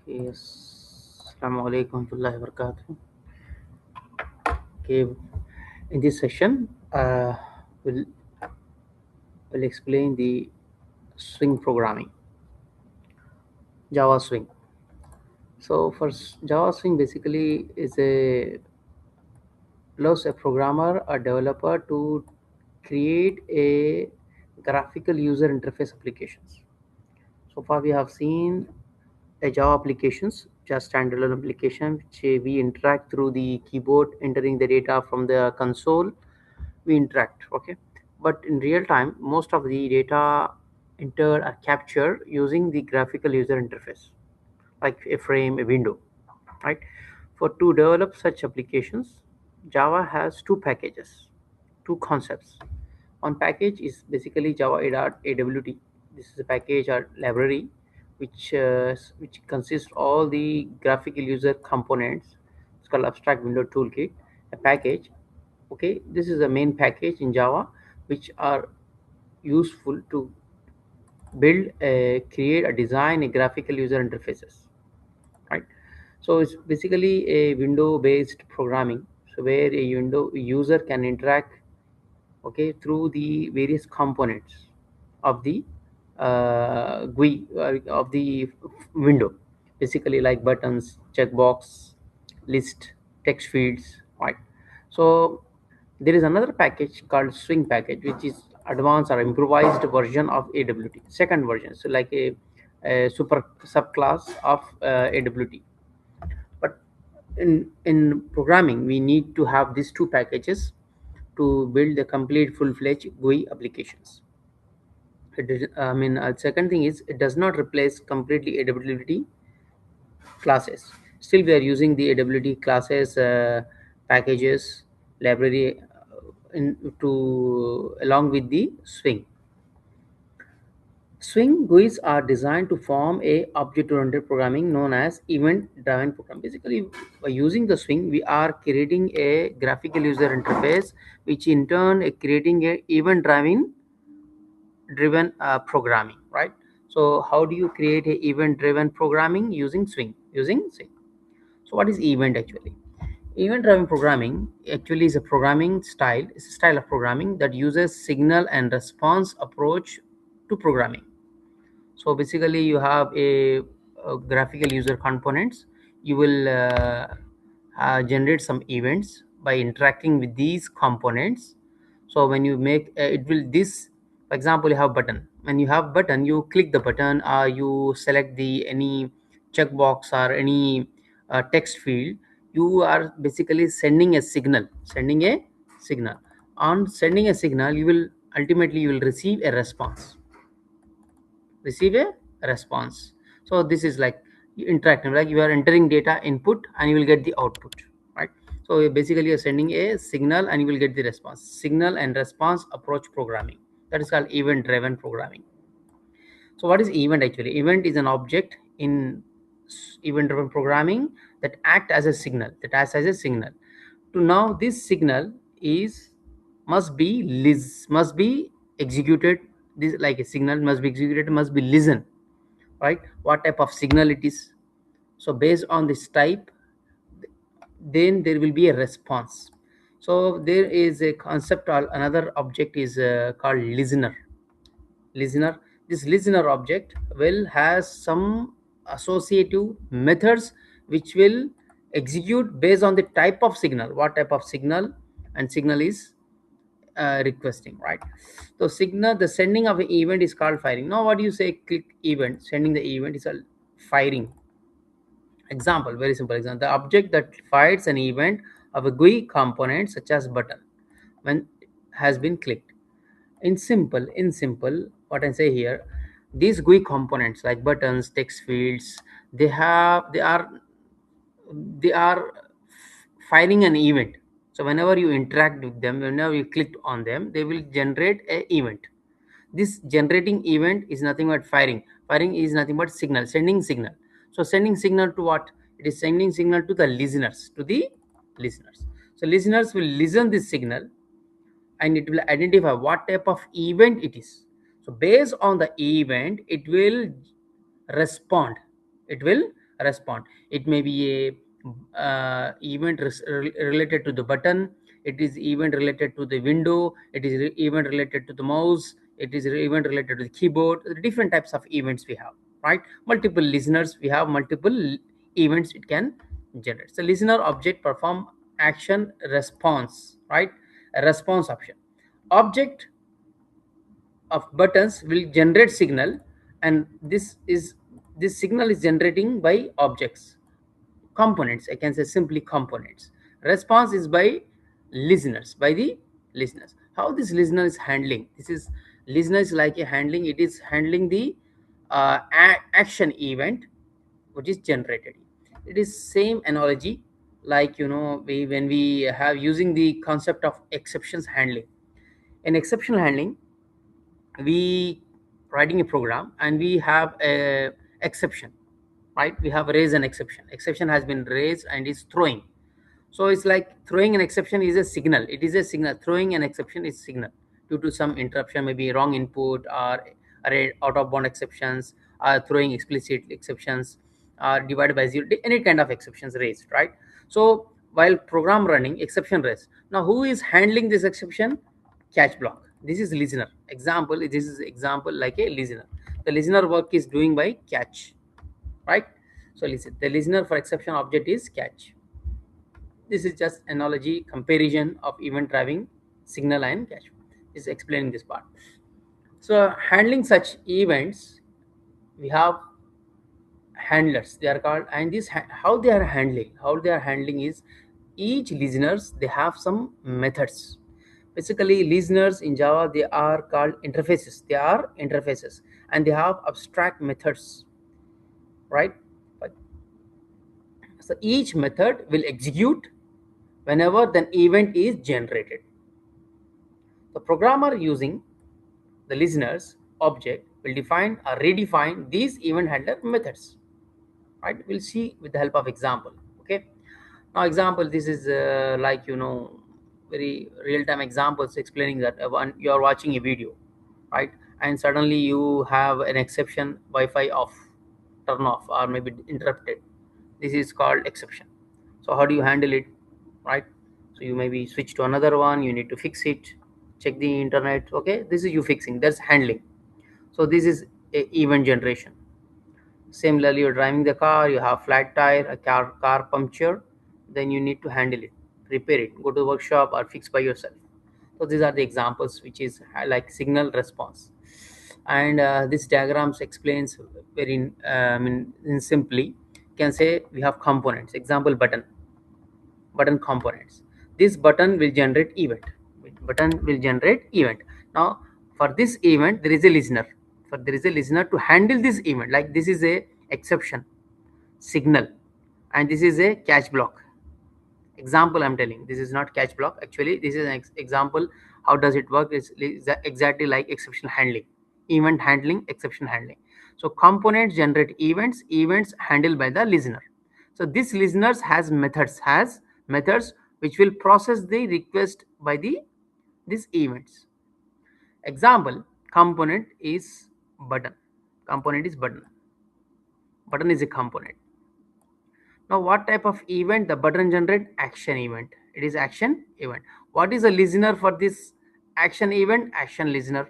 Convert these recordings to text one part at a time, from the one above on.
Yes. Assalamu alaikum warahmatullahi wabarakatuh. Okay, in this session, we'll explain the swing programming, Java Swing. So, Java Swing basically is a allows a programmer or developer to create a graphical user interface applications. So far, we have seen a Java applications, just standalone application, which we interact through the keyboard, entering the data from the console. We interact, okay. But in real time, most of the data entered are captured using the graphical user interface, like a frame, a window, right? For to develop such applications, Java has two packages, two concepts. One package is basically Java AWT. This is a package or library which consists all the graphical user components. It's called Abstract Window Toolkit. A package, okay. This is the main package in Java which are useful to build, create, a design a graphical user interfaces, right? So it's basically a window based programming, so where a window user can interact, okay, through the various components of the GUI, of the window, basically like buttons, checkbox, list, text fields, right? So there is another package called Swing package, which is advanced or improvised version of AWT, second version, so like a super subclass of AWT. But in programming, we need to have these two packages to build the complete full-fledged GUI applications. Second thing is it does not replace completely AWT classes. Still, we are using the AWT classes, packages, library, in to along with the Swing. Swing GUIs are designed to form a object-oriented programming known as event-driven program. Basically, by using the Swing, we are creating a graphical user interface, which in turn creating a event driven programming, right? So how do you create a event driven programming using Swing? So what is event actually? Event driven programming actually is a programming style. It's a style of programming that uses signal and response approach to programming. So basically you have a graphical user components. You will generate some events by interacting with these components. So when you make it will this, for example, you have button. When you have button, you click the button, or you select the any checkbox or any text field. You are basically sending a signal. On sending a signal, you will ultimately you will receive a response. So this is like interactive, like you are entering data input and you will get the output, right? So basically you're sending a signal and you will get the response. Signal and response approach programming, that is called event driven programming. So what is event actually? Event is an object in event driven programming that acts as a signal. To now this signal is must be executed. This like a signal must be executed, must be listened, right? What type of signal it is. So based on this type, then there will be a response. So there is a concept, or another object is called listener. This listener object will has some associative methods which will execute based on the type of signal, what type of signal and signal is requesting, right? So signal, the sending of an event is called firing. Now what do you say? Click event, sending the event is a firing. Example, very simple example: the object that fires an event of a GUI component such as button when has been clicked. In simple, what I say here, these GUI components like buttons, text fields, they are firing an event. So whenever you interact with them, whenever you click on them, they will generate a event. This generating event is nothing but firing is nothing but sending signal. So sending signal to what? It is sending signal to the listeners. So listeners will listen this signal, and it will identify what type of event it is. So based on the event, respond it will respond. It may be a event related to the button, it is event related to the window, it is event related to the mouse, it is event related to the keyboard. Different types of events we have, right? Multiple listeners, we have multiple events it can generate. So listener object perform action response, right? A response option. Object of buttons will generate signal, and this signal is generating by objects, components, I can say simply components. Response is by listeners, by the listeners. How this listener is handling, this is listener is like a handling, it is handling the action event which is generated. It is same analogy, like we when we have using the concept of exceptions handling. In exception handling, we writing a program and we have a exception, right? We have raised an exception has been raised and is throwing. So it's like throwing an exception is a signal, it is a signal. Throwing an exception is signal due to some interruption, maybe wrong input or array out of bound exceptions, or throwing explicit exceptions, or divided by zero, any kind of exceptions raised, right? So while program running, exception raised. Now who is handling this exception? Catch block. This is listener example, this is example like a listener. The listener work is doing by catch, right? So listen, the listener for exception object is catch. This is just analogy comparison of event driving signal and catch. Is explaining this part. So handling such events, we have handlers, they are called. And this how they are handling is, each listeners they have some methods. Basically listeners in Java, they are called interfaces, they are interfaces, and they have abstract methods, right? But so each method will execute whenever the event is generated. The programmer using the listener's object will define or redefine these event handler methods, right? We'll see with the help of example. Okay, now example, this is like very real-time examples explaining that one, you are watching a video, right? And suddenly you have an exception, Wi-Fi off, turn off, or maybe interrupted. This is called exception. So how do you handle it, right? So you maybe switch to another one, you need to fix it, check the internet. Okay, this is you fixing, that's handling. So this is a event generation. Similarly, you're driving the car, you have flat tire, a car puncture, then you need to handle it, repair it, go to the workshop or fix by yourself. So these are the examples which is like signal response. And this diagrams explains very in simply, can say we have components. Example, button components. This button will generate event. Button will generate event. Now for this event there is a listener. For there is a listener to handle this event. Like this is a exception signal, and this is a catch block. Example I'm telling. This is not catch block. Actually, this is an example. How does it work? It's exactly like exception handling, event handling, exception handling. So components generate events. Events handled by the listener. So this listeners has methods which will process the request by the these events. Example, component is button. Component is button. Button is a component. Now, what type of event the button generate? Action event. It is action event. What is a listener for this action event? Action listener.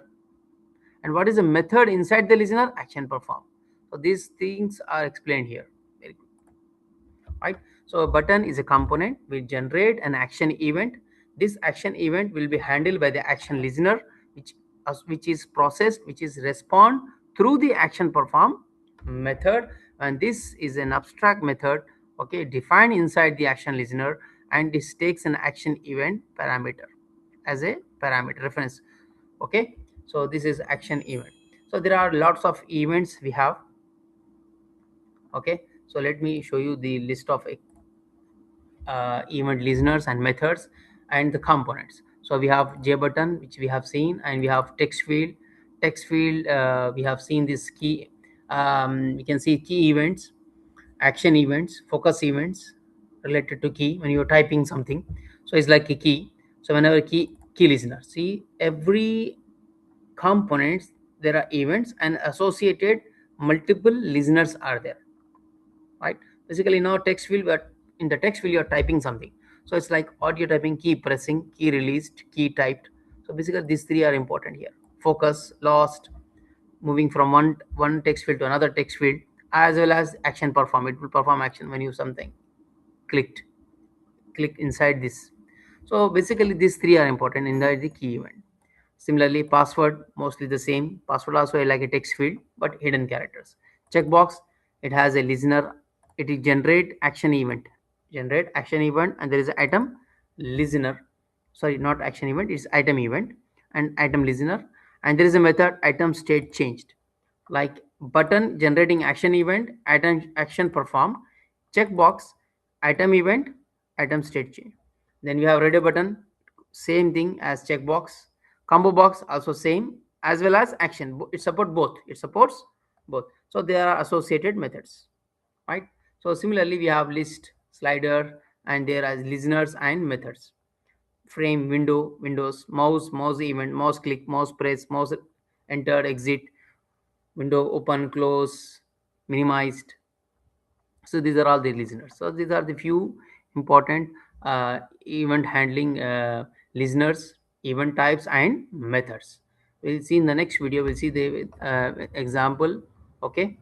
And what is the method inside the listener? Action perform. So these things are explained here. Very good. Right. So a button is a component. We generate an action event. This action event will be handled by the action listener, which is processed, which is respond through the action perform method. And this is an abstract method, okay, defined inside the action listener, and this takes an action event parameter as a parameter reference. Okay, so this is action event. So there are lots of events we have. Okay, so let me show you the list of event listeners and methods and the components. So we have JButton, which we have seen, and we have text field. Text field, we have seen this key. We can see key events, action events, focus events related to key when you're typing something. So it's like a key. So whenever key listener, see every components, there are events and associated multiple listeners are there. right? Basically now text field, but in the text field you're typing something, so it's like audio typing, key pressing, key released, key typed. So basically these three are important here: focus, lost, moving from one text field to another text field, as well as action perform. It will perform action when you something clicked click inside this. So basically these three are important in the key event. Similarly, password, mostly the same. Password also like a text field, but hidden characters. Checkbox, it has a listener. It is generate action event. Generate action event, and there is an item listener. Sorry, not action event, it's item event and item listener. And there is a method item state changed. Like button generating action event, item action perform, checkbox, item event, item state change. Then we have radio button, same thing as checkbox. Combo box also same, as well as action. It supports both. It supports both. So they are associated methods, right? So similarly, we have list, slider, and there are listeners and methods. Frame, window, windows, mouse, mouse event, mouse click, mouse press, mouse entered, exit, window open, close, minimized. So these are all the listeners. So these are the few important event handling listeners, event types, and methods. We'll see in the next video. We'll see the example. Okay.